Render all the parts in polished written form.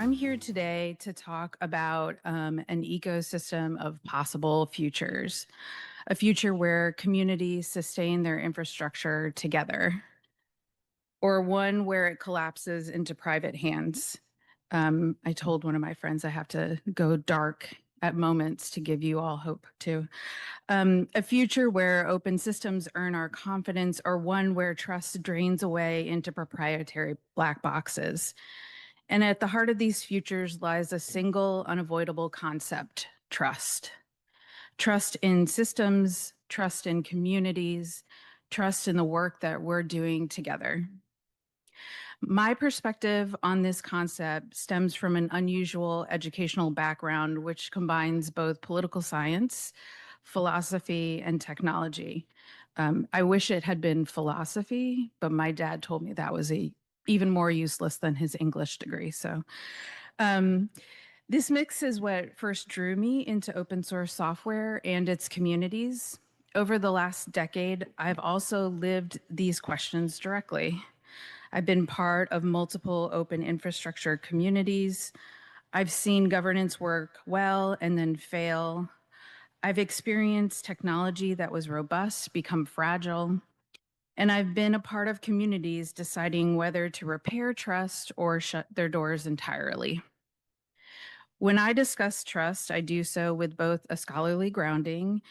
I'm here today to talk about an ecosystem of possible futures, a future where communities sustain their infrastructure together, or one where it collapses into private hands. I told one of my friends I have to go dark at moments to give you all hope too. A future where open systems earn our confidence, or one where trust drains away into proprietary black boxes. And at the heart of these futures lies a single unavoidable concept: trust. Trust in systems, trust in communities, trust in the work that we're doing together. My perspective on this concept stems from an unusual educational background, which combines both political science, philosophy, and technology. I wish it had been philosophy, but my dad told me that was even more useless than his English degree. So this mix is what first drew me into open source software and its communities. Over the last decade, I've also lived these questions directly. I've been part of multiple open infrastructure communities. I've seen governance work well and then fail. I've experienced technology that was robust become fragile. And I've been a part of communities deciding whether to repair trust or shut their doors entirely. When I discuss trust, I do so with both a scholarly grounding,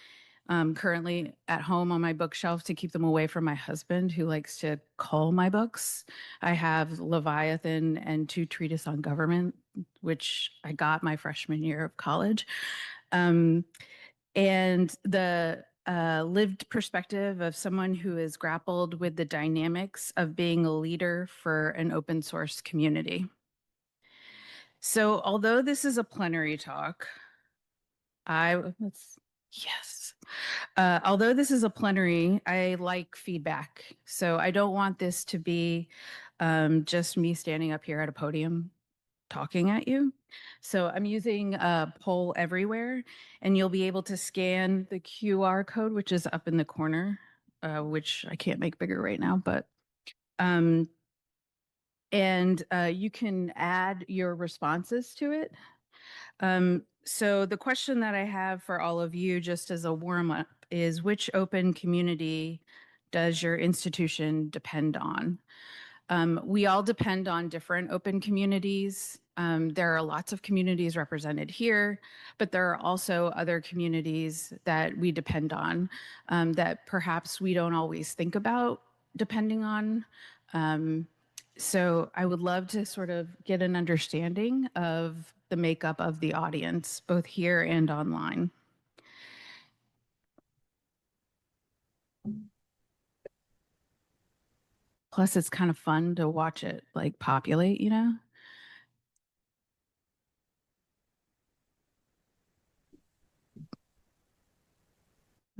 currently at home on my bookshelf to keep them away from my husband, who likes to cull my books. I have Leviathan and 2 treatises on government, which I got my freshman year of college. And the lived perspective of someone who has grappled with the dynamics of being a leader for an open source community. So although this is a plenary talk, although this is a plenary, I like feedback. So I don't want this to be just me standing up here at a podium talking at you. So I'm using a poll everywhere, and you'll be able to scan the QR code, which is up in the corner, which I can't make bigger right now, but you can add your responses to it. So the question that I have for all of you, just as a warm-up, is which open community does your institution depend on? We all depend on different open communities. There are lots of communities represented here, but there are also other communities that we depend on that perhaps we don't always think about depending on. So I would love to sort of get an understanding of the makeup of the audience, both here and online. Plus, it's kind of fun to watch it like populate, you know?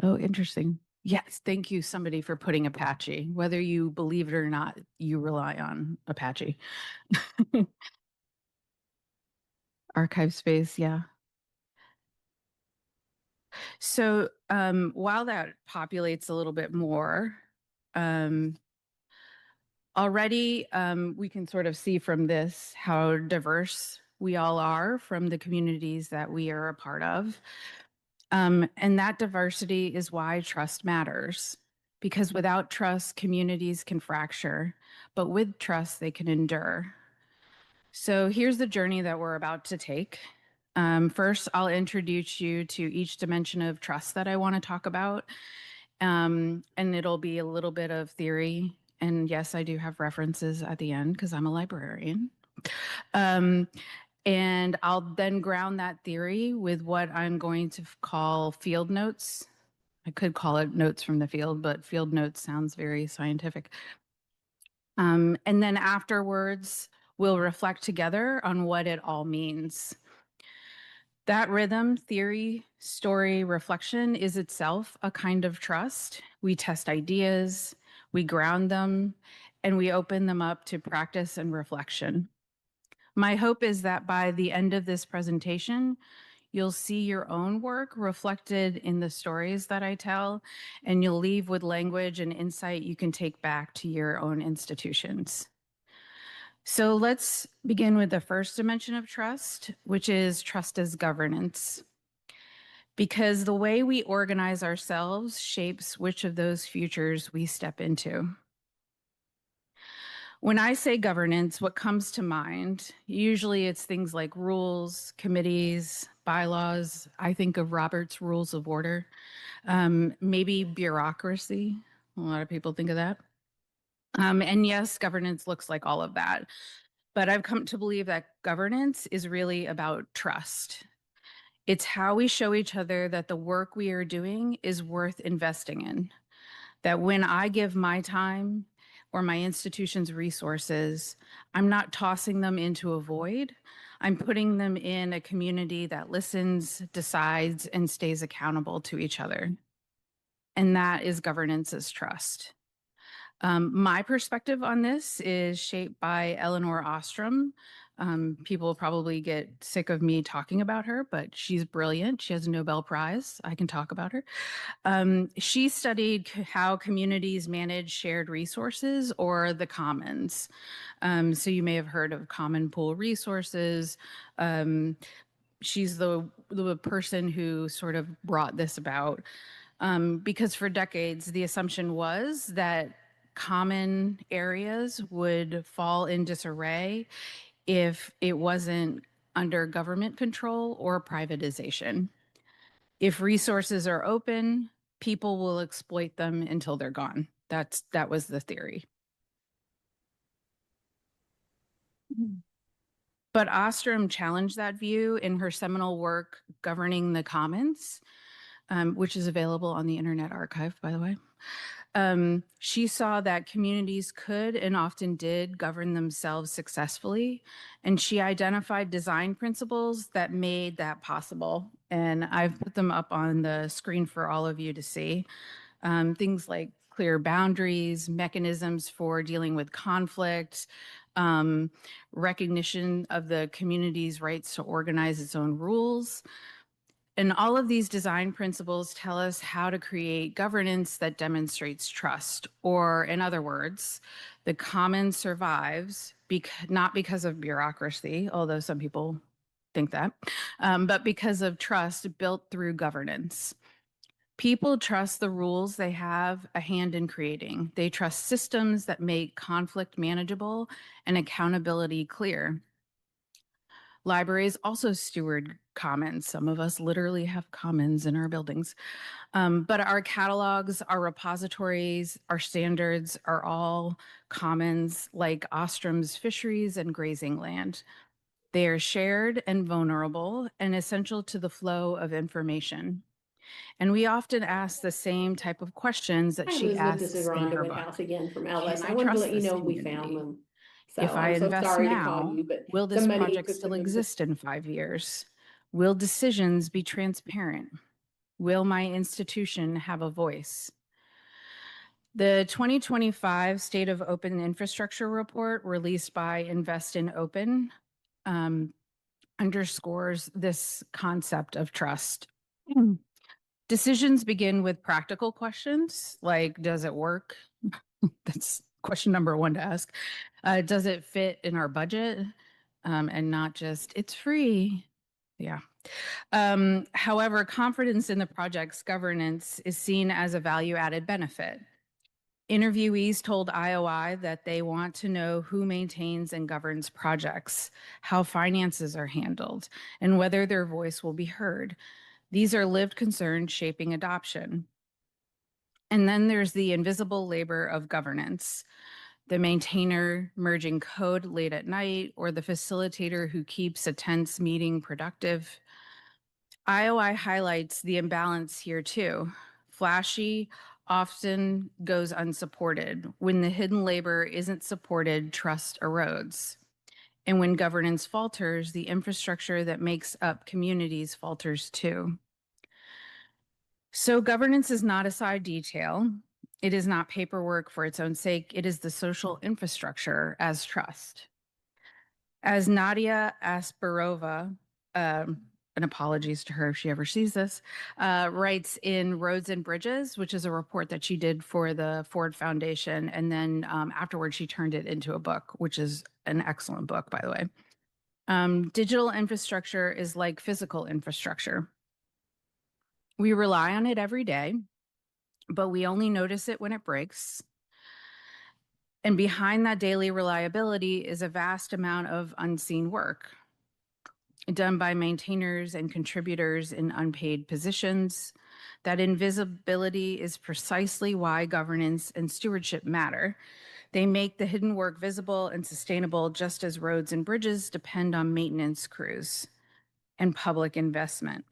Oh, interesting. Yes, thank you, somebody, for putting Apache. Whether you believe it or not, you rely on Apache. Archive space, yeah. So while that populates a little bit more, already we can sort of see from this how diverse we all are from the communities that we are a part of. And that diversity is why trust matters, because without trust, communities can fracture, but with trust, they can endure. So here's the journey that we're about to take. First, I'll introduce you to each dimension of trust that I want to talk about. And it'll be a little bit of theory. And yes, I do have references at the end because I'm a librarian. And I'll then ground that theory with what I'm going to call field notes. I could call it notes from the field, but field notes sounds very scientific. And then afterwards, we'll reflect together on what it all means. That rhythm, theory, story, reflection is itself a kind of trust. We test ideas, we ground them, and we open them up to practice and reflection. My hope is that by the end of this presentation, you'll see your own work reflected in the stories that I tell, and you'll leave with language and insight you can take back to your own institutions. So let's begin with the first dimension of trust, which is trust as governance. Because the way we organize ourselves shapes which of those futures we step into. When I say governance, what comes to mind? Usually it's things like rules, committees, bylaws. I think of Robert's Rules of Order, maybe bureaucracy. A lot of people think of that. And yes, governance looks like all of that. But I've come to believe that governance is really about trust. It's how we show each other that the work we are doing is worth investing in. That when I give my time or my institution's resources, I'm not tossing them into a void. I'm putting them in a community that listens, decides, and stays accountable to each other. And that is governance as trust. My perspective on this is shaped by Eleanor Ostrom. People probably get sick of me talking about her, but she's brilliant. She has a Nobel Prize. I can talk about her. She studied how communities manage shared resources or the commons. So you may have heard of common pool resources. She's the person who sort of brought this about. Because for decades, the assumption was that common areas would fall in disarray if it wasn't under government control or privatization. If resources are open, people will exploit them until they're gone. That was the theory. But Ostrom challenged that view in her seminal work, Governing the Commons, which is available on the Internet Archive, by the way. She saw that communities could and often did govern themselves successfully, and she identified design principles that made that possible. And I've put them up on the screen for all of you to see. Things like clear boundaries, mechanisms for dealing with conflict, recognition of the community's rights to organize its own rules. And all of these design principles tell us how to create governance that demonstrates trust. Or, in other words, the common survives not because of bureaucracy, although some people think that, but because of trust built through governance. People trust the rules they have a hand in creating. They trust systems that make conflict manageable and accountability clear. Libraries also steward commons. Some of us literally have commons in our buildings. But our catalogs, our repositories, our standards are all commons like Ostrom's fisheries and grazing land. They are shared and vulnerable and essential to the flow of information. And we often ask the same type of questions that Hi, she Elizabeth. This is asks in Rhonda her with book. House again from LS. Can I I wanted to trust let you this know we found community? them. If So I I'm so invest sorry to call now, you, but will this somebody who project took still them. exist in 5 years? Will decisions be transparent? Will my institution have a voice? The 2025 State of Open Infrastructure Report, released by Invest in Open, underscores this concept of trust. Decisions begin with practical questions like, does it work? That's question number one to ask. Does it fit in our budget? And not just, it's free. Yeah. However, confidence in the project's governance is seen as a value added benefit. Interviewees told IOI that they want to know who maintains and governs projects, how finances are handled, and whether their voice will be heard. These are lived concerns shaping adoption. And then there's the invisible labor of governance, the maintainer merging code late at night, or the facilitator who keeps a tense meeting productive. IOI highlights the imbalance here too. Flashy often goes unsupported. When the hidden labor isn't supported, trust erodes. And when governance falters, the infrastructure that makes up communities falters too. So governance is not a side detail. It is not paperwork for its own sake. It is the social infrastructure as trust. As Nadia Asperova, and apologies to her if she ever sees this, writes in Roads and Bridges, which is a report that she did for the Ford Foundation. And then afterwards, she turned it into a book, which is an excellent book, by the way. Digital infrastructure is like physical infrastructure. We rely on it every day, but we only notice it when it breaks. And behind that daily reliability is a vast amount of unseen work done by maintainers and contributors in unpaid positions. That invisibility is precisely why governance and stewardship matter. They make the hidden work visible and sustainable, just as roads and bridges depend on maintenance crews and public investment.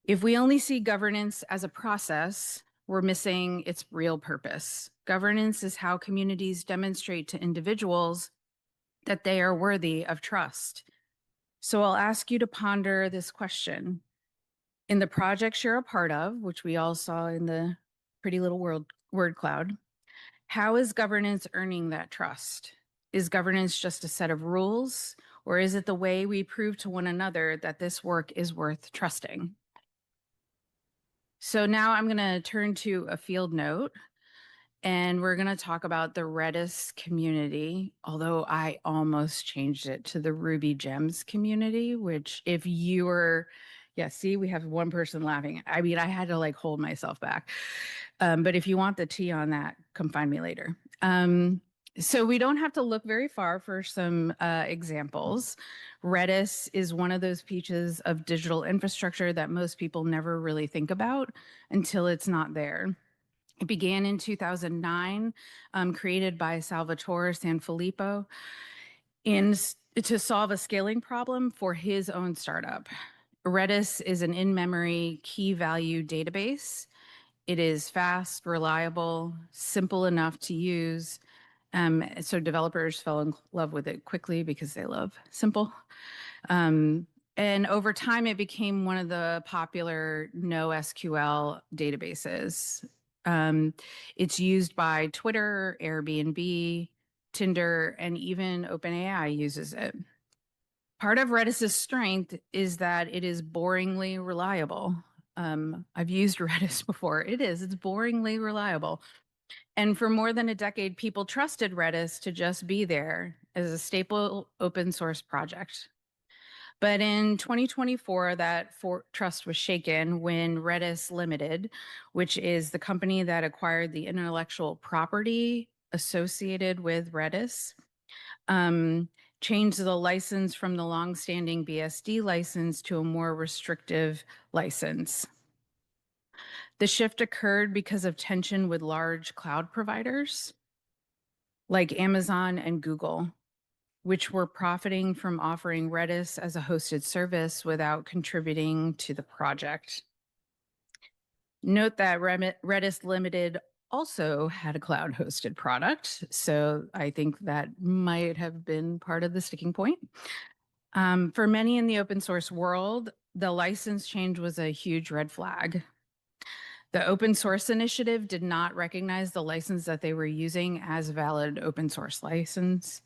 If we only see governance as a process, we're missing its real purpose. Governance is how communities demonstrate to individuals that they are worthy of trust. So I'll ask you to ponder this question. In the projects you're a part of, which we all saw in the pretty little word cloud, how is governance earning that trust? Is governance just a set of rules, or is it the way we prove to one another that this work is worth trusting? So now I'm going to turn to a field note, and we're going to talk about the Redis community, although I almost changed it to the Ruby Gems community, which if you were, yeah, see, we have one person laughing. I mean, I had to like hold myself back. But if you want the tea on that, come find me later. So we don't have to look very far for some examples. Redis is one of those pieces of digital infrastructure that most people never really think about until it's not there. It began in 2009, created by Salvatore Sanfilippo to solve a scaling problem for his own startup. Redis is an in-memory key value database. It is fast, reliable, simple enough to use. So developers fell in love with it quickly because they love simple. And over time, it became one of the popular NoSQL databases. It's used by Twitter, Airbnb, Tinder, and even OpenAI uses it. Part of Redis's strength is that it is boringly reliable. I've used Redis before. It's boringly reliable. And for more than a decade, people trusted Redis to just be there as a staple open source project. But in 2024, that trust was shaken when Redis Limited, which is the company that acquired the intellectual property associated with Redis, changed the license from the longstanding BSD license to a more restrictive license. The shift occurred because of tension with large cloud providers like Amazon and Google, which were profiting from offering Redis as a hosted service without contributing to the project. Note that Redis Limited also had a cloud hosted product, so I think that might have been part of the sticking point. For many in the open source world, the license change was a huge red flag. The open source initiative did not recognize the license that they were using as a valid open source license.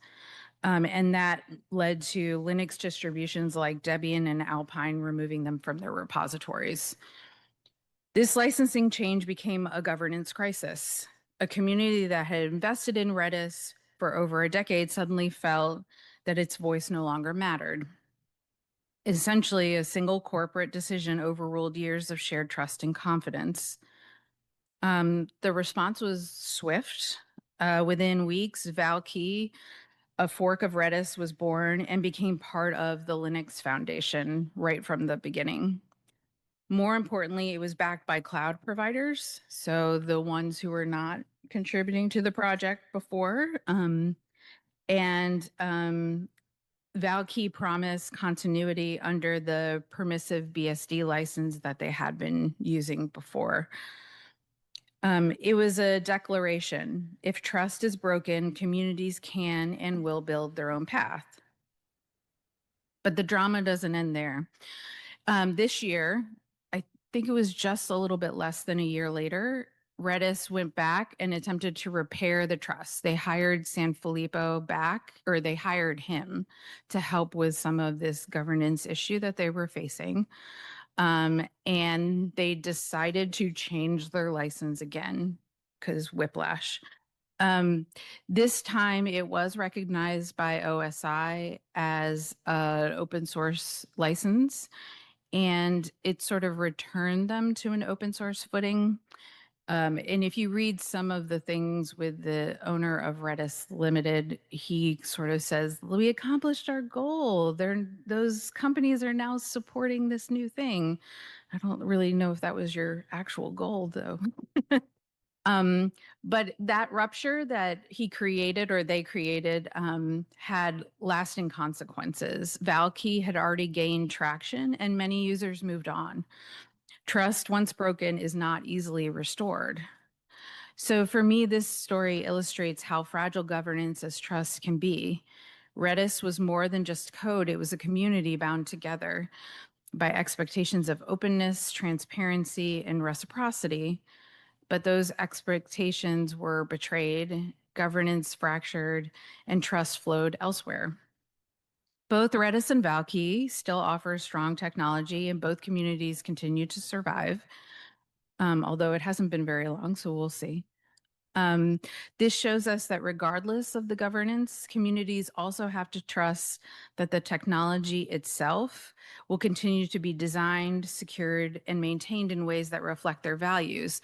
And that led to Linux distributions like Debian and Alpine removing them from their repositories. This licensing change became a governance crisis. A community that had invested in Redis for over a decade suddenly felt that its voice no longer mattered. Essentially, a single corporate decision overruled years of shared trust and confidence. The response was swift. Within weeks, Valkey, a fork of Redis, was born and became part of the Linux Foundation right from the beginning. More importantly, it was backed by cloud providers, so the ones who were not contributing to the project before. Valkey promised continuity under the permissive BSD license that they had been using before. It was a declaration. If trust is broken, communities can and will build their own path. But the drama doesn't end there. This year, I think it was just a little bit less than a year later, Redis went back and attempted to repair the trust. They hired Sanfilippo back, or they hired him to help with some of this governance issue that they were facing. And they decided to change their license again because whiplash. This time it was recognized by OSI as an open source license, and it sort of returned them to an open source footing. And if you read some of the things with the owner of Redis Limited, he sort of says, we accomplished our goal. Those companies are now supporting this new thing. I don't really know if that was your actual goal, though. But that rupture that he created or they created had lasting consequences. Valkey had already gained traction and many users moved on. Trust, once broken, is not easily restored. So for me, this story illustrates how fragile governance as trust can be. Redis was more than just code, it was a community bound together by expectations of openness, transparency, and reciprocity. But those expectations were betrayed, governance fractured, and trust flowed elsewhere. Both Redis and Valkey still offer strong technology, and both communities continue to survive, although it hasn't been very long, so we'll see. This shows us that regardless of the governance, communities also have to trust that the technology itself will continue to be designed, secured, and maintained in ways that reflect their values.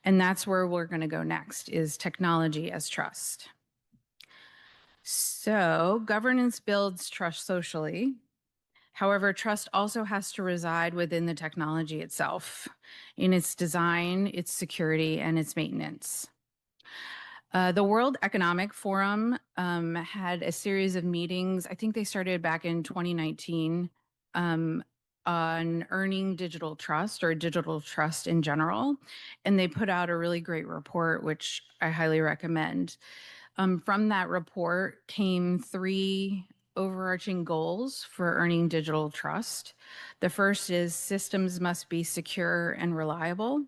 And that's where we're going to go next, is technology as trust. So governance builds trust socially. However, trust also has to reside within the technology itself, in its design, its security, and its maintenance. The World Economic Forum had a series of meetings. I think they started back in 2019 on earning digital trust or digital trust in general. And they put out a really great report, which I highly recommend. From that report came 3 overarching goals for earning digital trust. The first is systems must be secure and reliable.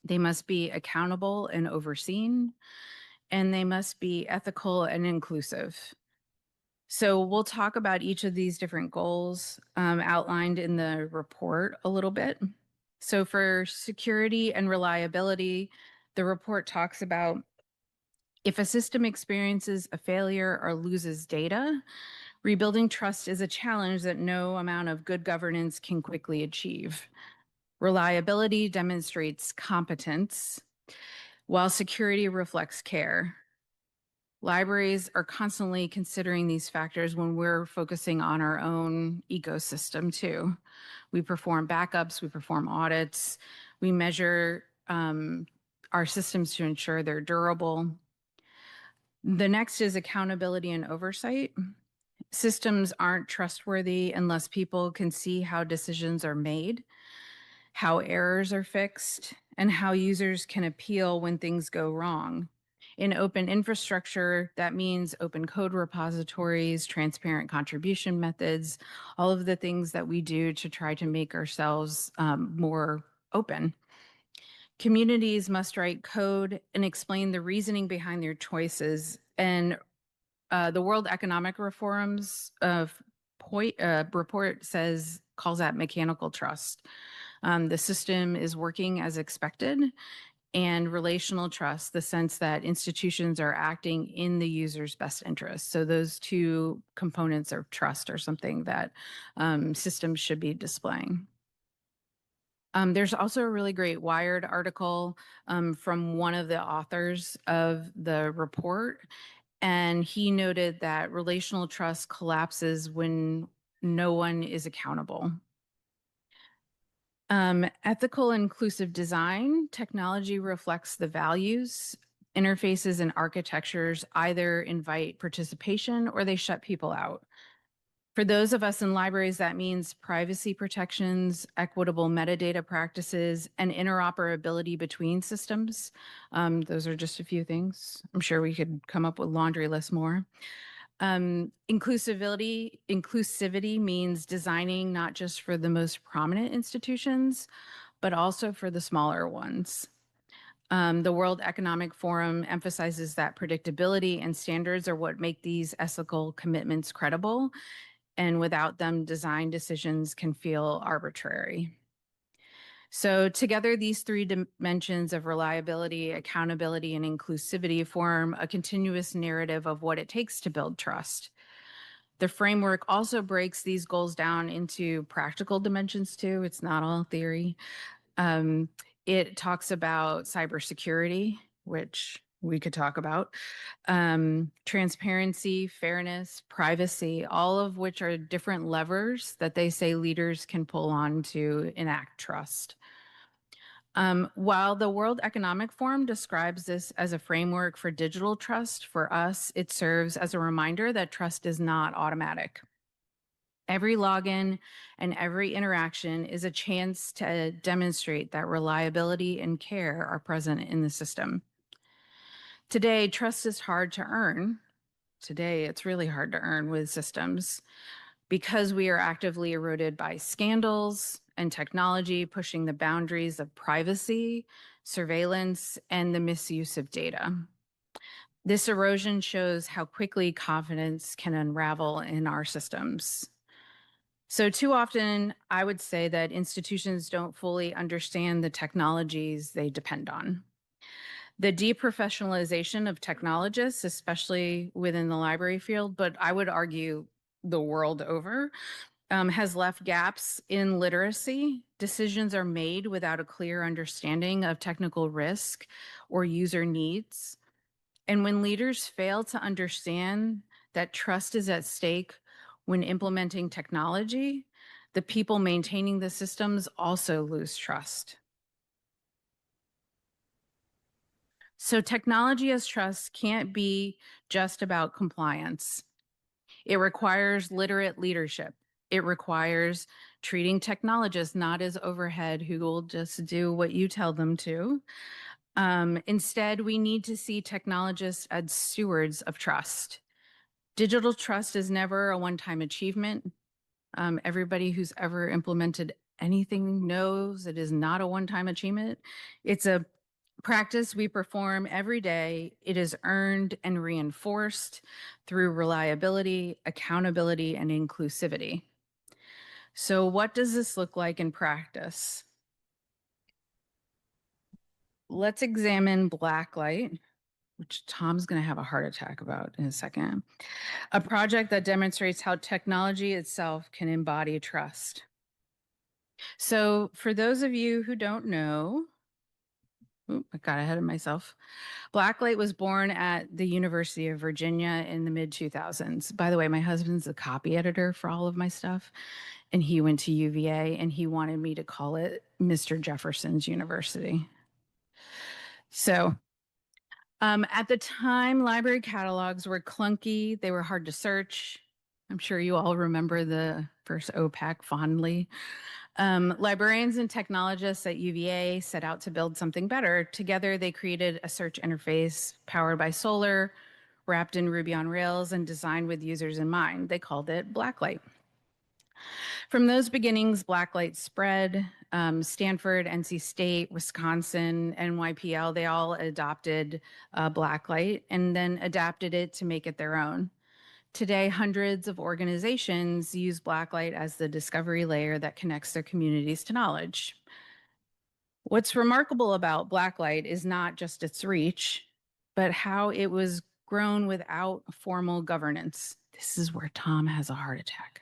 They must be accountable and overseen, and they must be ethical and inclusive. So we'll talk about each of these different goals outlined in the report a little bit. So for security and reliability, the report talks about if a system experiences a failure or loses data, rebuilding trust is a challenge that no amount of good governance can quickly achieve. Reliability demonstrates competence, while security reflects care. Libraries are constantly considering these factors when we're focusing on our own ecosystem too. We perform backups, we perform audits, we measure our systems to ensure they're durable. The next is accountability and oversight. Systems aren't trustworthy unless people can see how decisions are made, how errors are fixed, and how users can appeal when things go wrong. In open infrastructure, that means open code repositories, transparent contribution methods, all of the things that we do to try to make ourselves more open. Communities must write code and explain the reasoning behind their choices. And the World Economic Forum's report calls that mechanical trust. The system is working as expected, and relational trust, the sense that institutions are acting in the user's best interest. So those 2 components of trust are something that systems should be displaying. There's also a really great Wired article from one of the authors of the report, and he noted that relational trust collapses when no one is accountable. Ethical inclusive design, technology reflects the values. Interfaces and architectures either invite participation or they shut people out. For those of us in libraries, that means privacy protections, equitable metadata practices, and interoperability between systems. Those are just a few things. I'm sure we could come up with laundry list more. Inclusivity means designing not just for the most prominent institutions, but also for the smaller ones. The World Economic Forum emphasizes that predictability and standards are what make these ethical commitments credible, and without them, design decisions can feel arbitrary. So together, these three dimensions of reliability, accountability, and inclusivity form a continuous narrative of what it takes to build trust. The framework also breaks these goals down into practical dimensions too. It's not all theory. Um, it talks about cybersecurity, which we could talk about, transparency, fairness, privacy, all of which are different levers that they say leaders can pull on to enact trust. While the World Economic Forum describes this as a framework for digital trust, for us, it serves as a reminder that trust is not automatic. Every login and every interaction is a chance to demonstrate that reliability and care are present in the system. Today, trust is hard to earn. Today, it's really hard to earn with systems because we are actively eroded by scandals and technology pushing the boundaries of privacy, surveillance, and the misuse of data. This erosion shows how quickly confidence can unravel in our systems. So too often, I would say that institutions don't fully understand the technologies they depend on. The deprofessionalization of technologists, especially within the library field, but I would argue the world over, has left gaps in literacy. Decisions are made without a clear understanding of technical risk or user needs. And when leaders fail to understand that trust is at stake when implementing technology, the people maintaining the systems also lose trust. So technology as trust can't be just about compliance. It requires literate leadership. It requires treating technologists not as overhead who will just do what you tell them to. Instead, we need to see technologists as stewards of trust. Digital trust is never a one-time achievement. Everybody who's ever implemented anything knows it is not a one-time achievement. It's a practice we perform every day. It is earned and reinforced through reliability, accountability, and inclusivity. So what does this look like in practice? Let's examine blacklight, which Tom's going to have a heart attack about in a second. A project that demonstrates how technology itself can embody trust. So for those of you who don't know, I got ahead of myself. Blacklight was born at the University of Virginia in the mid 2000s. By the way, my husband's a copy editor for all of my stuff, and he went to UVA, and he wanted me to call it Mr. Jefferson's University. So at the time, library catalogs were clunky. They were hard to search. I'm sure you all remember the first OPAC fondly. Librarians and technologists at UVA set out to build something better. Together, they created a search interface powered by solar, wrapped in Ruby on Rails, and designed with users in mind. They called it Blacklight. From those beginnings, Blacklight spread. Stanford, NC State, Wisconsin, NYPL, they all adopted Blacklight and then adapted it to make it their own. Today, hundreds of organizations use Blacklight as the discovery layer that connects their communities to knowledge. What's remarkable about Blacklight is not just its reach, but how it was grown without formal governance. This is where Tom has a heart attack.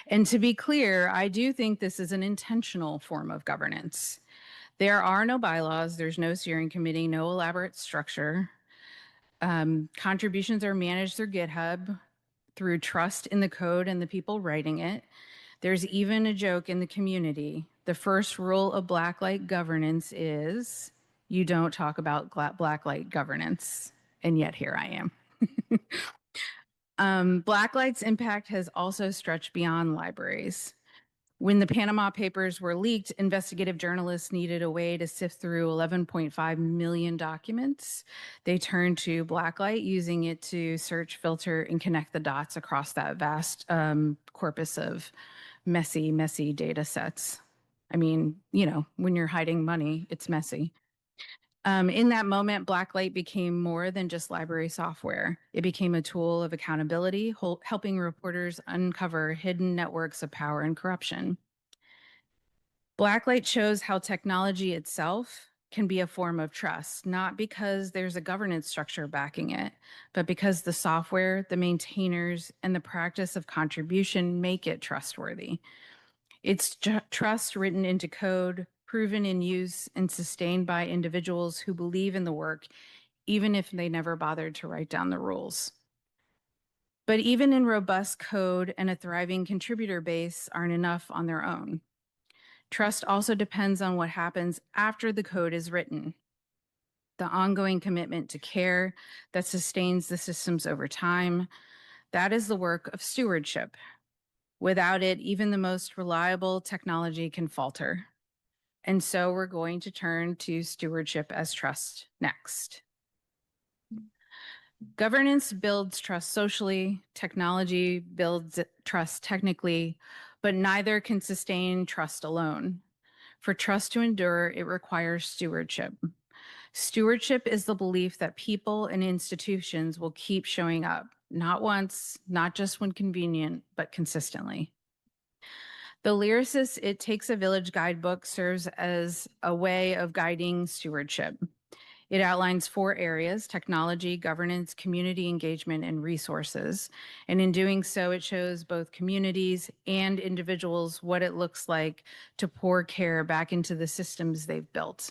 And to be clear, I do think this is an intentional form of governance. There are no bylaws, there's no steering committee, no elaborate structure. Contributions are managed through GitHub, through trust in the code and the people writing it. There's even a joke in the community. The first rule of Blacklight governance is you don't talk about Blacklight governance. And yet here I am. Blacklight's impact has also stretched beyond libraries. When the Panama Papers were leaked, investigative journalists needed a way to sift through 11.5 million documents. They turned to Blacklight, using it to search, filter, and connect the dots across that vast corpus of messy data sets. I mean, you know, when you're hiding money, it's messy. In that moment, Blacklight became more than just library software. It became a tool of accountability, helping reporters uncover hidden networks of power and corruption. Blacklight shows how technology itself can be a form of trust, not because there's a governance structure backing it, but because the software, the maintainers, and the practice of contribution make it trustworthy. It's trust written into code, proven in use, and sustained by individuals who believe in the work, even if they never bothered to write down the rules. But even in robust code and a thriving contributor base aren't enough on their own. Trust also depends on what happens after the code is written. The ongoing commitment to care that sustains the systems over time, that is the work of stewardship. Without it, even the most reliable technology can falter. And so we're going to turn to stewardship as trust next. Governance builds trust socially, technology builds trust technically, but neither can sustain trust alone. For trust to endure, it requires stewardship. Stewardship is the belief that people and institutions will keep showing up, not once, not just when convenient, but consistently. The lyricist It Takes a Village guidebook serves as a way of guiding stewardship. It outlines 4 areas: technology, governance, community engagement, and resources. And in doing so, it shows both communities and individuals what it looks like to pour care back into the systems they've built.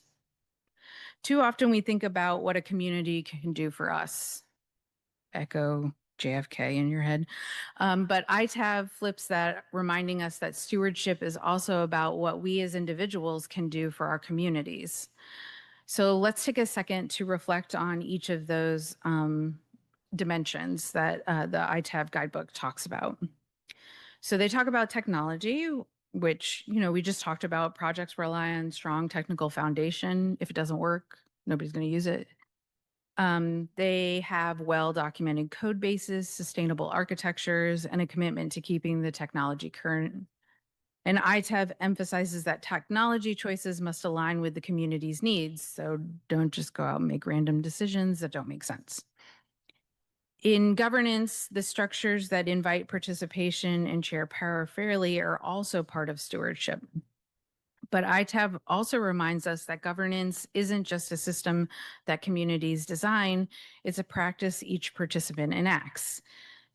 Too often we think about what a community can do for us. Echo JFK in your head. But ITAV flips that, reminding us that stewardship is also about what we as individuals can do for our communities. So let's take a second to reflect on each of those dimensions that the ITAV guidebook talks about. So they talk about technology, which, we just talked about. Projects rely on strong technical foundation. If it doesn't work, nobody's going to use it. They have well-documented code bases, sustainable architectures, and a commitment to keeping the technology current. And ITAV emphasizes that technology choices must align with the community's needs. So don't just go out and make random decisions that don't make sense. In governance, the structures that invite participation and share power fairly are also part of stewardship. But ITAV also reminds us that governance isn't just a system that communities design, it's a practice each participant enacts.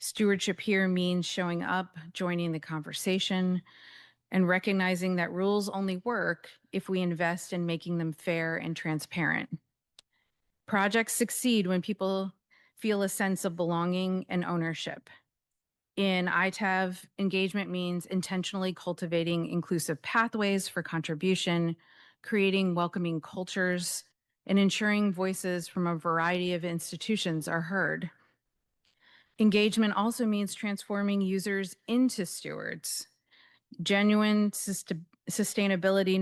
Stewardship here means showing up, joining the conversation, and recognizing that rules only work if we invest in making them fair and transparent. Projects succeed when people feel a sense of belonging and ownership. In ITAV, engagement means intentionally cultivating inclusive pathways for contribution, creating welcoming cultures, and ensuring voices from a variety of institutions are heard. Engagement also means transforming users into stewards. Genuine sustainability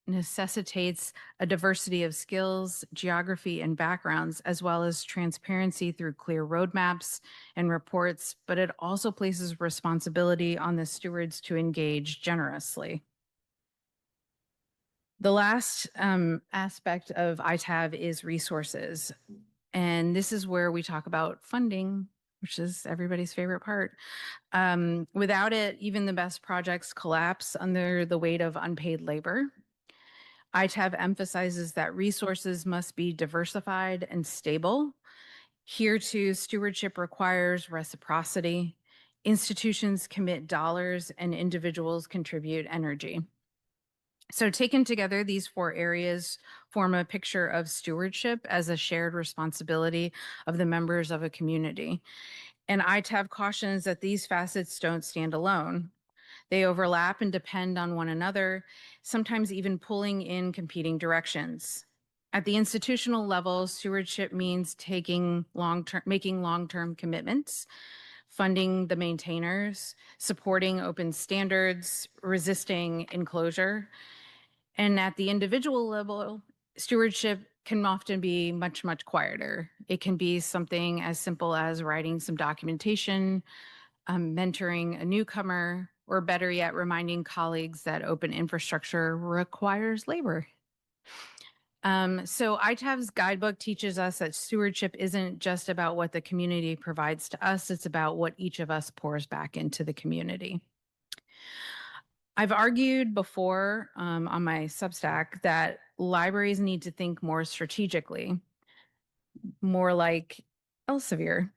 necessitates a diversity of skills, geography, and backgrounds, as well as transparency through clear roadmaps and reports, but it also places responsibility on the stewards to engage generously. The last aspect of ITAV is resources. And this is where we talk about funding, which is everybody's favorite part. Without it, even the best projects collapse under the weight of unpaid labor. ITAV emphasizes that resources must be diversified and stable. Here too, stewardship requires reciprocity. Institutions commit dollars and individuals contribute energy. So taken together, these 4 areas form a picture of stewardship as a shared responsibility of the members of a community. And ITAV cautions that these facets don't stand alone. They overlap and depend on one another, sometimes even pulling in competing directions. At the institutional level, stewardship means making long-term commitments, funding the maintainers, supporting open standards, resisting enclosure. And at the individual level, stewardship can often be much, much quieter. It can be something as simple as writing some documentation, mentoring a newcomer, or better yet, reminding colleagues that open infrastructure requires labor. So ITAV's guidebook teaches us that stewardship isn't just about what the community provides to us, it's about what each of us pours back into the community. I've argued before on my Substack that libraries need to think more strategically, more like Elsevier,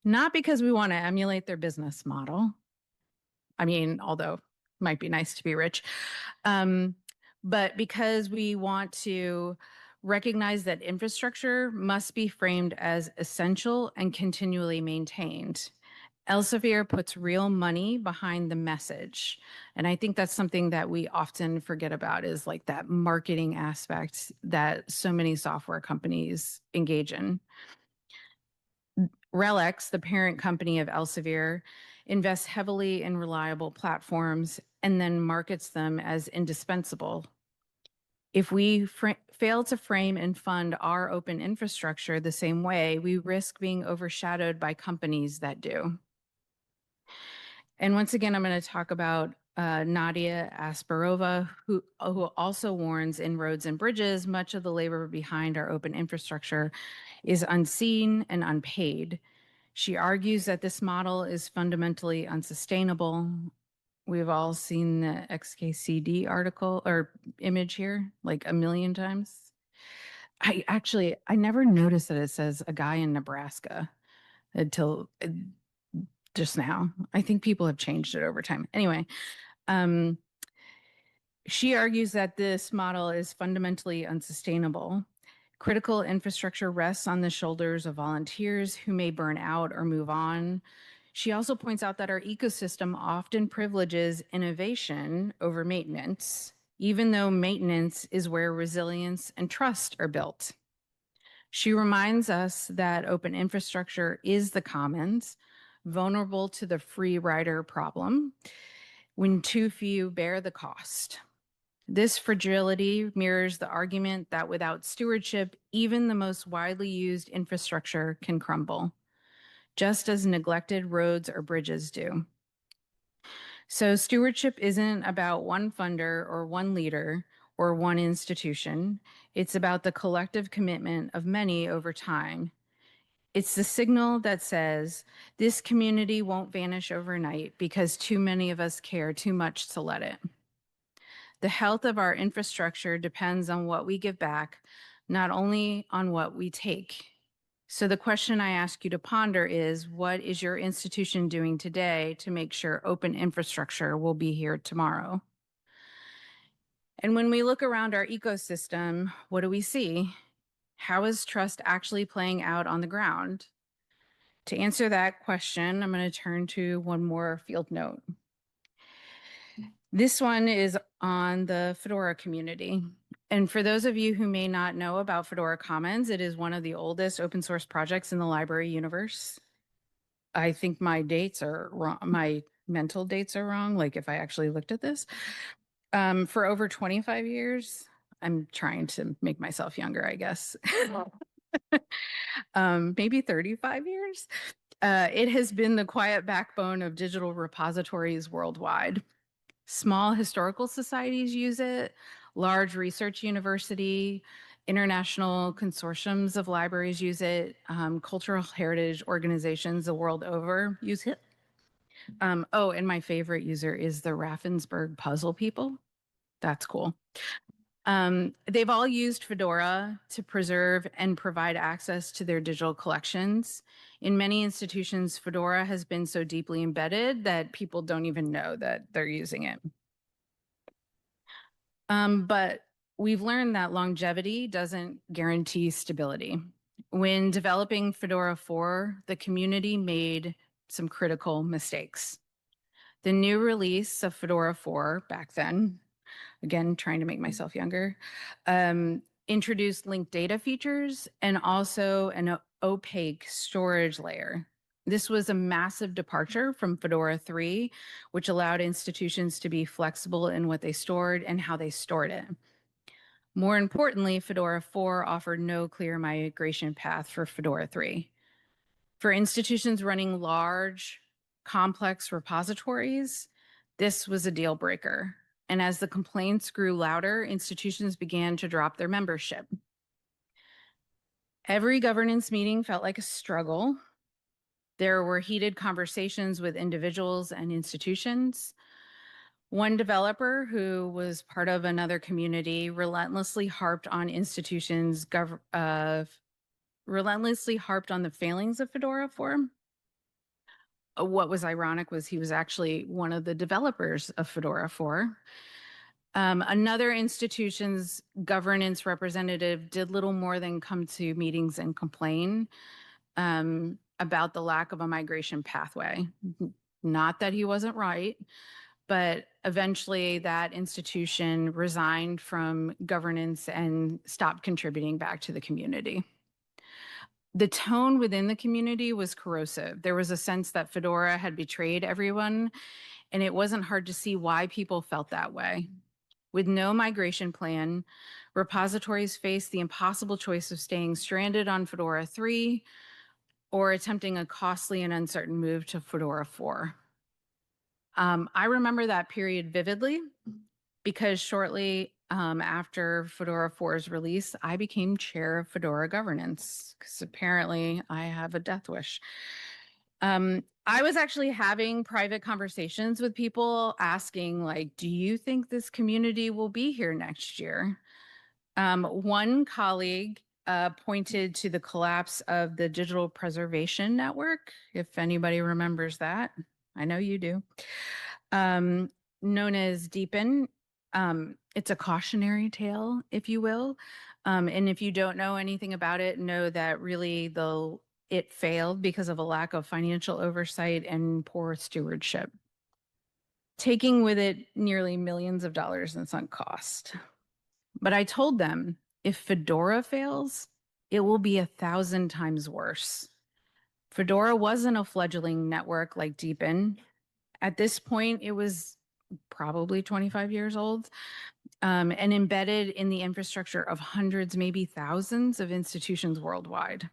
not because we want to emulate their business model. I mean, although it might be nice to be rich, but because we want to recognize that infrastructure must be framed as essential and continually maintained. Elsevier puts real money behind the message. And I think that's something that we often forget about is like that marketing aspect that so many software companies engage in. RELX, the parent company of Elsevier, invests heavily in reliable platforms and then markets them as indispensable. If we fail to frame and fund our open infrastructure the same way, we risk being overshadowed by companies that do. And once again, I'm going to talk about Nadia Asparova, who also warns in Roads and Bridges, much of the labor behind our open infrastructure is unseen and unpaid. She argues that this model is fundamentally unsustainable. We've all seen the XKCD article or image here like a million times. I never noticed that it says a guy in Nebraska until just now. I think people have changed it over time. Anyway, she argues that this model is fundamentally unsustainable. Critical infrastructure rests on the shoulders of volunteers who may burn out or move on. She also points out that our ecosystem often privileges innovation over maintenance, even though maintenance is where resilience and trust are built. She reminds us that open infrastructure is the commons, vulnerable to the free rider problem when too few bear the cost. This fragility mirrors the argument that without stewardship, even the most widely used infrastructure can crumble, just as neglected roads or bridges do. So stewardship isn't about one funder or one leader or one institution. It's about the collective commitment of many over time. It's the signal that says this community won't vanish overnight because too many of us care too much to let it. The health of our infrastructure depends on what we give back, not only on what we take. So the question I ask you to ponder is, what is your institution doing today to make sure open infrastructure will be here tomorrow? And when we look around our ecosystem, what do we see? How is trust actually playing out on the ground? To answer that question, I'm going to turn to one more field note. This one is on the Fedora community. And for those of you who may not know about Fedora Commons, it is one of the oldest open source projects in the library universe. I think my dates are wrong. My mental dates are wrong. Like if I actually looked at this for over 25 years, I'm trying to make myself younger, I guess. Maybe 35 years. It has been the quiet backbone of digital repositories worldwide. Small historical societies use it, large research university, international consortiums of libraries use it, cultural heritage organizations the world over use it. Oh, and my favorite user is the Raffensperger puzzle people. That's cool. They've all used Fedora to preserve and provide access to their digital collections. In many institutions, Fedora has been so deeply embedded that people don't even know that they're using it. But we've learned that longevity doesn't guarantee stability. When developing Fedora 4, the community made some critical mistakes. The new release of Fedora 4 back then, again, trying to make myself younger, introduced linked data features and also an opaque storage layer. This was a massive departure from Fedora 3, which allowed institutions to be flexible in what they stored and how they stored it. More importantly, Fedora 4 offered no clear migration path for Fedora 3. For institutions running large, complex repositories, this was a deal breaker. And as the complaints grew louder, institutions began to drop their membership. Every governance meeting felt like a struggle. There were heated conversations with individuals and institutions. One developer who was part of another community relentlessly harped on relentlessly harped on the failings of Fedora 4. What was ironic was he was actually one of the developers of Fedora 4. Another institution's governance representative did little more than come to meetings and complain about the lack of a migration pathway. Not that he wasn't right, but eventually that institution resigned from governance and stopped contributing back to the community. The tone within the community was corrosive. There was a sense that Fedora had betrayed everyone, and it wasn't hard to see why people felt that way. With no migration plan, repositories faced the impossible choice of staying stranded on Fedora 3 or attempting a costly and uncertain move to Fedora 4. I remember that period vividly because shortly after Fedora 4's release, I became chair of Fedora governance because apparently I have a death wish. I was actually having private conversations with people asking, like, do you think this community will be here next year? One colleague pointed to the collapse of the Digital Preservation Network, if anybody remembers that. I know you do. Known as Deepen. It's a cautionary tale, if you will. And if you don't know anything about it, know that really it failed because of a lack of financial oversight and poor stewardship, taking with it nearly millions of dollars in sunk cost. But I told them, if Fedora fails, it will be 1,000 times worse. Fedora wasn't a fledgling network like Deepen. At this point, it was probably 25 years old and embedded in the infrastructure of hundreds, maybe thousands of institutions worldwide.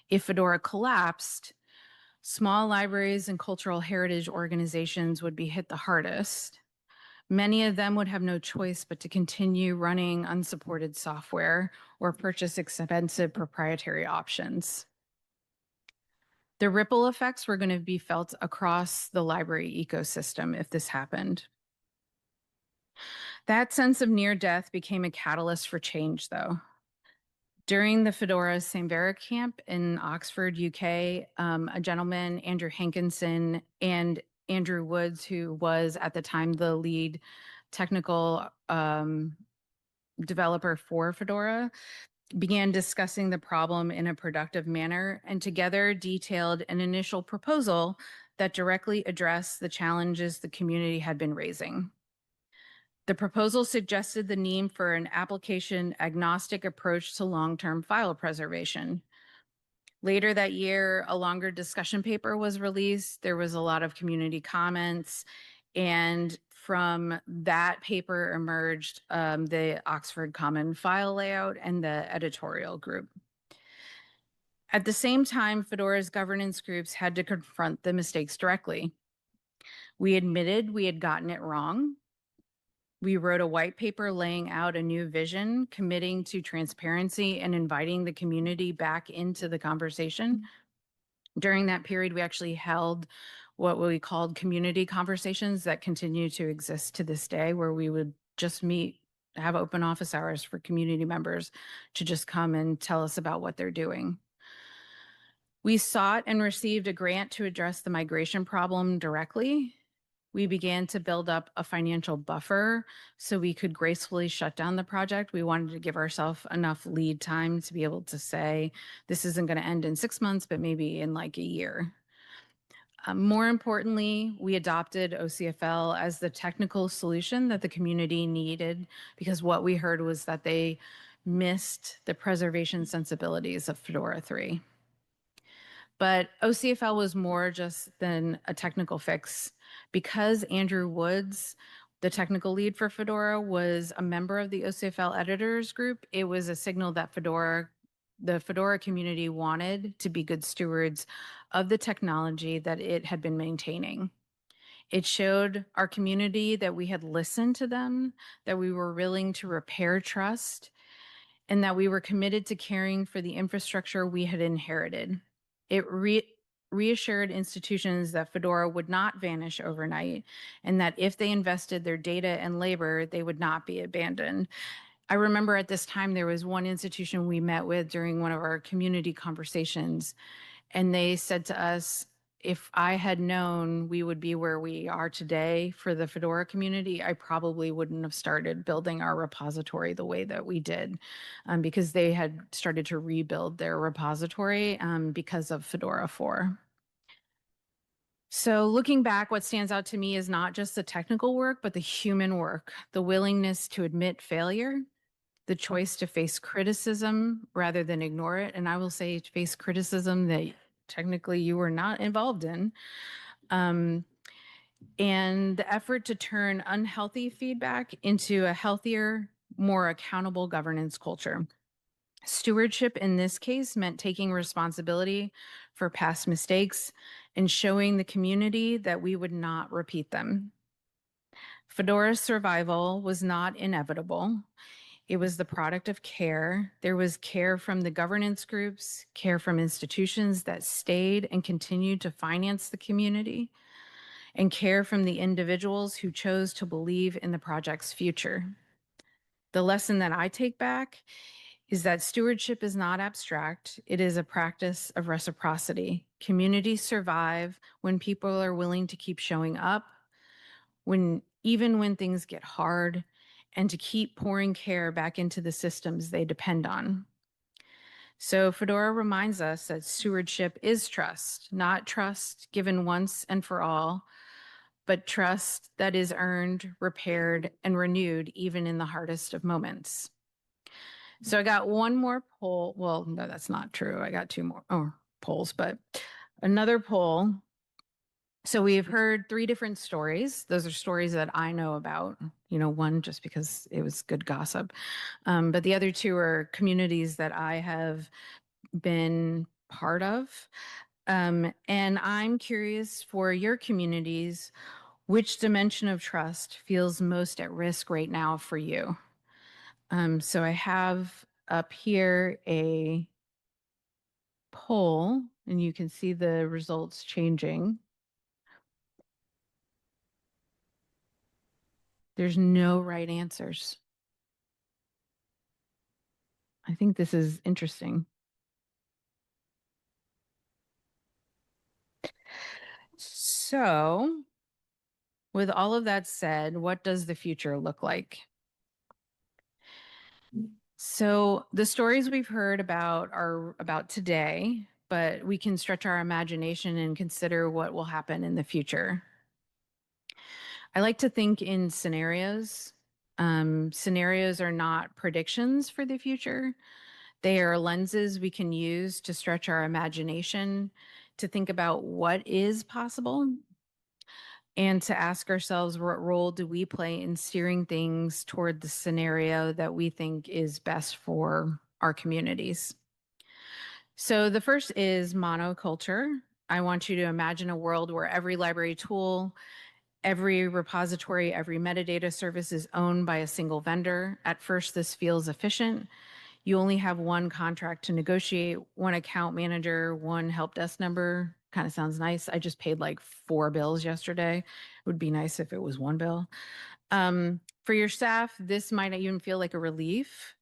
If Fedora collapsed, small libraries and cultural heritage organizations would be hit the hardest. Many of them would have no choice but to continue running unsupported software or purchase expensive proprietary options. The ripple effects were going to be felt across the library ecosystem if this happened. That sense of near death became a catalyst for change, though. During the Fedora Samvera camp in Oxford, UK, a gentleman, Andrew Hankinson, and Andrew Woods, who was at the time the lead technical developer for Fedora, began discussing the problem in a productive manner and together detailed an initial proposal that directly addressed the challenges the community had been raising. The proposal suggested the need for an application agnostic approach to long-term file preservation. Later that year, a longer discussion paper was released. There was a lot of community comments, and from that paper emerged the Oxford Common File Layout and the editorial group. At the same time, Fedora's governance groups had to confront the mistakes directly. We admitted we had gotten it wrong. We wrote a white paper laying out a new vision, committing to transparency and inviting the community back into the conversation. During that period, we actually held what we called community conversations that continue to exist to this day, where we would just meet, have open office hours for community members to just come and tell us about what they're doing. We sought and received a grant to address the migration problem directly. We began to build up a financial buffer so we could gracefully shut down the project. We wanted to give ourselves enough lead time to be able to say, this isn't going to end in 6 months, but maybe in like a year. More importantly, we adopted OCFL as the technical solution that the community needed, because what we heard was that they missed the preservation sensibilities of Fedora 3. But OCFL was more just than a technical fix. Because Andrew Woods, the technical lead for Fedora, was a member of the OCFL editors group, it was a signal that the Fedora community wanted to be good stewards of the technology that it had been maintaining. It showed our community that we had listened to them, that we were willing to repair trust, and that we were committed to caring for the infrastructure we had inherited. It reassured institutions that Fedora would not vanish overnight, and that if they invested their data and labor, they would not be abandoned. I remember at this time there was one institution we met with during one of our community conversations, and they said to us, if I had known we would be where we are today for the Fedora community, I probably wouldn't have started building our repository the way that we did, because they had started to rebuild their repository because of Fedora 4. So looking back, what stands out to me is not just the technical work, but the human work, the willingness to admit failure, the choice to face criticism rather than ignore it. And I will say face criticism that technically you were not involved in. And the effort to turn unhealthy feedback into a healthier, more accountable governance culture. Stewardship in this case meant taking responsibility for past mistakes and showing the community that we would not repeat them. Fedora's survival was not inevitable. It was the product of care. There was care from the governance groups, care from institutions that stayed and continued to finance the community, and care from the individuals who chose to believe in the project's future. The lesson that I take back is that stewardship is not abstract. It is a practice of reciprocity. Communities survive when people are willing to keep showing up, even when things get hard, and to keep pouring care back into the systems they depend on. So Fedora reminds us that stewardship is trust, not trust given once and for all, but trust that is earned, repaired, and renewed even in the hardest of moments. So I got one more poll. Well, no, that's not true. I got two more polls, but another poll. So we've heard 3 different stories. Those are stories that I know about, one just because it was good gossip. But the other 2 are communities that I have been part of. And I'm curious for your communities, which dimension of trust feels most at risk right now for you? So I have up here a poll, and you can see the results changing. There's no right answers. I think this is interesting. So, with all of that said, what does the future look like? So, the stories we've heard about are about today, but we can stretch our imagination and consider what will happen in the future. I like to think in scenarios. Scenarios are not predictions for the future. They are lenses we can use to stretch our imagination, to think about what is possible, and to ask ourselves, what role do we play in steering things toward the scenario that we think is best for our communities? So the first is monoculture. I want you to imagine a world where every library tool, every repository, every metadata service is owned by a single vendor. At first, this feels efficient. You only have one contract to negotiate, one account manager, one help desk number. Kind of sounds nice. I just paid like 4 bills yesterday. It would be nice if it was 1 bill. For your staff, this might even feel like a relief.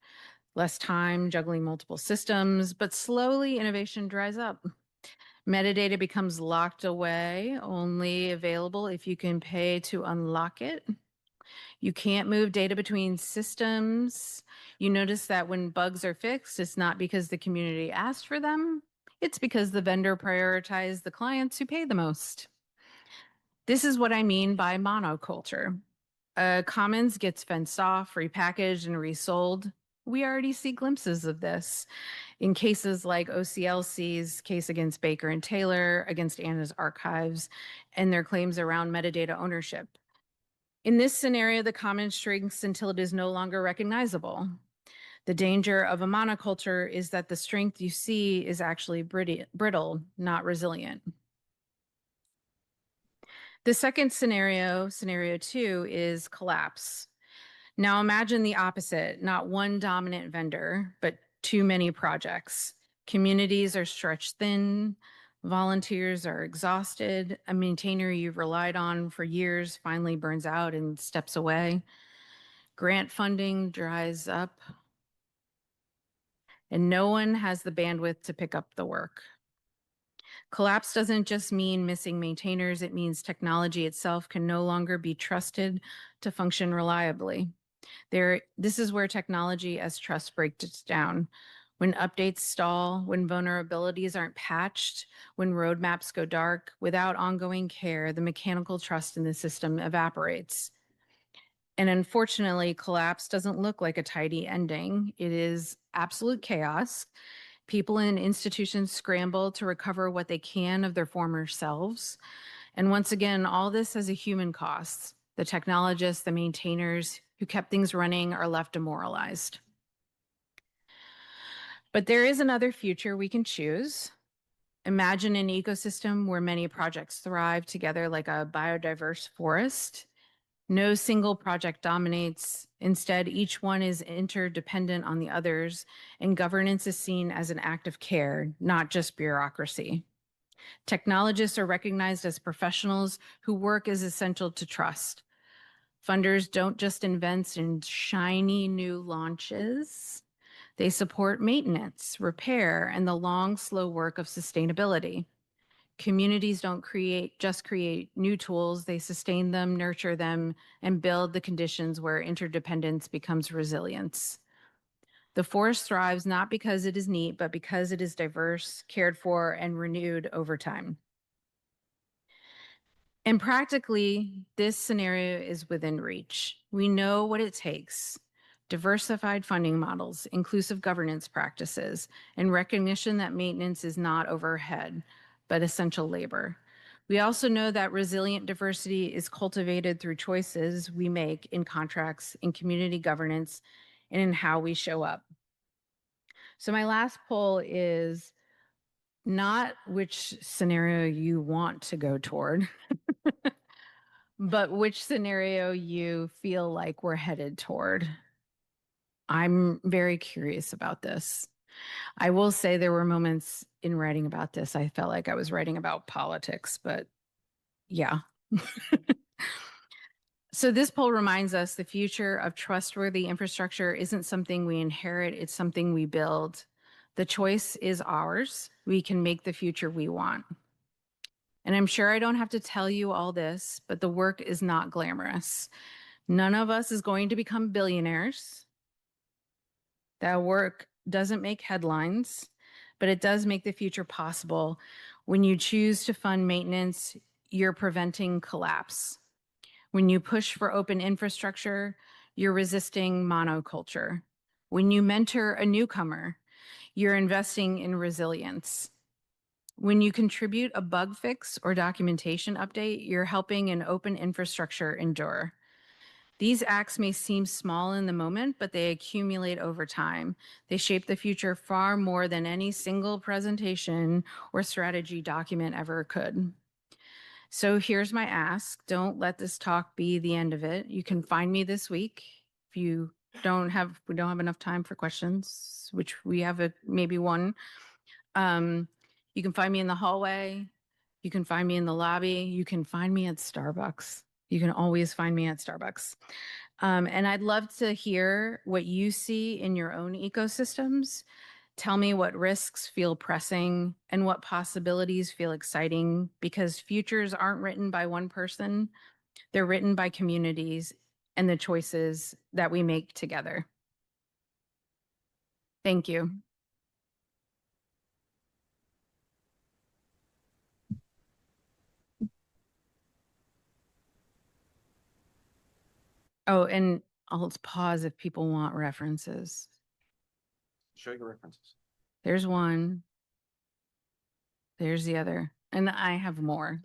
Less time juggling multiple systems, but slowly innovation dries up. Metadata becomes locked away, only available if you can pay to unlock it. You can't move data between systems. You notice that when bugs are fixed, it's not because the community asked for them. It's because the vendor prioritized the clients who pay the most. This is what I mean by monoculture. Commons gets fenced off, repackaged, and resold. We already see glimpses of this in cases like OCLC's case against Baker and Taylor, against Anna's archives, and their claims around metadata ownership. In this scenario, the commons shrinks until it is no longer recognizable. The danger of a monoculture is that the strength you see is actually brittle, not resilient. The second scenario, scenario 2, is collapse. Now imagine the opposite, not one dominant vendor, but too many projects. Communities are stretched thin, volunteers are exhausted, a maintainer you've relied on for years finally burns out and steps away. Grant funding dries up, and no one has the bandwidth to pick up the work. Collapse doesn't just mean missing maintainers, it means technology itself can no longer be trusted to function reliably. This is where technology as trust breaks down. When updates stall, when vulnerabilities aren't patched, when roadmaps go dark, without ongoing care, the mechanical trust in the system evaporates. And unfortunately, collapse doesn't look like a tidy ending. It is absolute chaos. People and institutions scramble to recover what they can of their former selves. And once again, all this has a human cost. The technologists, the maintainers who kept things running are left demoralized. But there is another future we can choose. Imagine an ecosystem where many projects thrive together like a biodiverse forest. No single project dominates. Instead, each one is interdependent on the others, and governance is seen as an act of care, not just bureaucracy. Technologists are recognized as professionals whose work is essential to trust. Funders don't just invest in shiny new launches. They support maintenance, repair, and the long, slow work of sustainability. Communities don't just create new tools, they sustain them, nurture them, and build the conditions where interdependence becomes resilience. The forest thrives not because it is neat, but because it is diverse, cared for, and renewed over time. And practically, this scenario is within reach. We know what it takes: diversified funding models, inclusive governance practices, and recognition that maintenance is not overhead, but essential labor. We also know that resilient diversity is cultivated through choices we make in contracts, in community governance, and in how we show up. So my last poll is not which scenario you want to go toward, but which scenario you feel like we're headed toward. I'm very curious about this. I will say there were moments in writing about this, I felt like I was writing about politics, but yeah. So this poll reminds us the future of trustworthy infrastructure isn't something we inherit, it's something we build. The choice is ours. We can make the future we want. And I'm sure I don't have to tell you all this, but the work is not glamorous. None of us is going to become billionaires. That work doesn't make headlines, but it does make the future possible. When you choose to fund maintenance, you're preventing collapse. When you push for open infrastructure, you're resisting monoculture. When you mentor a newcomer, you're investing in resilience. When you contribute a bug fix or documentation update, you're helping an open infrastructure endure. These acts may seem small in the moment, but they accumulate over time. They shape the future far more than any single presentation or strategy document ever could. So here's my ask. Don't let this talk be the end of it. You can find me this week. If we don't have enough time for questions, which we have maybe one. You can find me in the hallway. You can find me in the lobby. You can find me at Starbucks. You can always find me at Starbucks. And I'd love to hear what you see in your own ecosystems. Tell me what risks feel pressing and what possibilities feel exciting, because futures aren't written by one person. They're written by communities and the choices that we make together. Thank you. Oh, and I'll pause if people want references. Show your references. There's one. There's the other. And I have more.